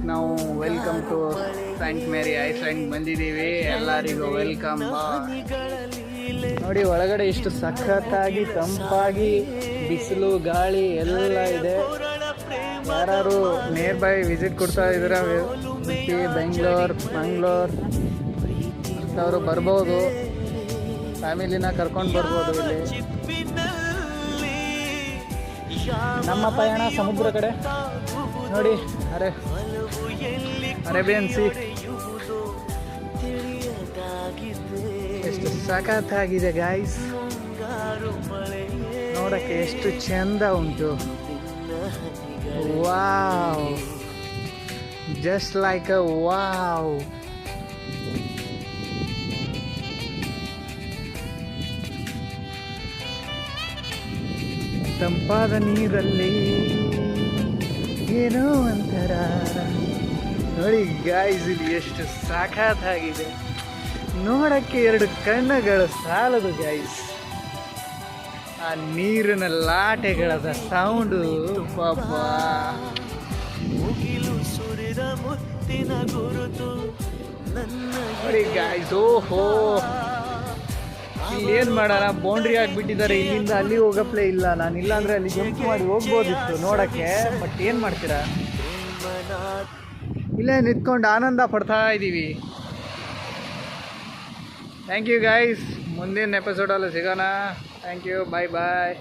ನಾವು welcome to Saint Mary island ಬಂದಿದ್ದೀವಿ. ಎಲ್ಲರಿಗೂ ವೆಲ್ಕಮ್. ನೋಡಿ ಒಳಗಡೆ ಇಷ್ಟು ಸಖತ್ತಾಗಿ ತಂಪಾಗಿ ಬಿಸಿಲು ಗಾಳಿ ಎಲ್ಲ ಇದೆ. ಯಾರು ನಿಯರ್ ಬೈ ವಿಸಿಟ್ ಕೊಡ್ತಾ ಇದ್ದೀರಾ ಉಡುಪಿ, ಬೆಂಗಳೂರು, ಮಂಗಳೂರು ಅವರು ಬರ್ಬೋದು. ಫ್ಯಾಮಿಲಿನ ಕರ್ಕೊಂಡು ಬರ್ಬೋದು. ಇಲ್ಲಿ ನಮ್ಮ ಪಯಣ ಸಮುದ್ರ ಕಡೆ. ನೋಡಿ ಅರೇಬಿಯನ್ ಸಿ ಎಷ್ಟು ಸಖತ್ತಾಗಿದೆ ಗಾಯ್ಸ್. ನೋಡಕ್ಕೆ ಎಷ್ಟು ಚಂದ ಉಂಟು. Wow, just like a wow. ತಂಪಾದ ನೀರಲ್ಲಿ ಏನೋ ಒಂಥರ. ನೋಡಿ ಗಾಯ್ಸ್, ಇಲ್ಲಿ ಎಷ್ಟು ಸಖತ್ತಾಗಿದೆ. ನೋಡಕ್ಕೆ ಎರಡು ಕಣ್ಣುಗಳು ಸಾಲದು ಗಾಯ್ಸ್. ಆ ನೀರಿನ ಲಾಟೆಗಳದ ಸೌಂಡು ಪಾಪ. ನೋಡಿ ಗಾಯ್ಸ್, ಓಹೋ, ಇಲ್ಲಿ ಏನು ಮಾಡೋಣ, ಬೌಂಡ್ರಿ ಆಗಿಬಿಟ್ಟಿದ್ದಾರೆ. ಇಲ್ಲಿಂದ ಅಲ್ಲಿ ಹೋಗಪ್ಲೇ ಇಲ್ಲ. ನಾನು ಇಲ್ಲ ಅಂದರೆ ಅಲ್ಲಿ ಜಂಪ್ ಮಾಡಿ ಹೋಗ್ಬೋದಿತ್ತು ನೋಡೋಕ್ಕೆ. ಬಟ್ ಏನು ಮಾಡ್ತೀರಾ, ಇಲ್ಲೇ ನಿಂತ್ಕೊಂಡು ಆನಂದ ಪಡ್ತಾ ಇದ್ದೀವಿ. Thank you guys. ಮುಂದಿನ ಎಪಿಸೋಡಲ್ಲಿ ಸಿಗೋಣ. Thank you. Bye bye.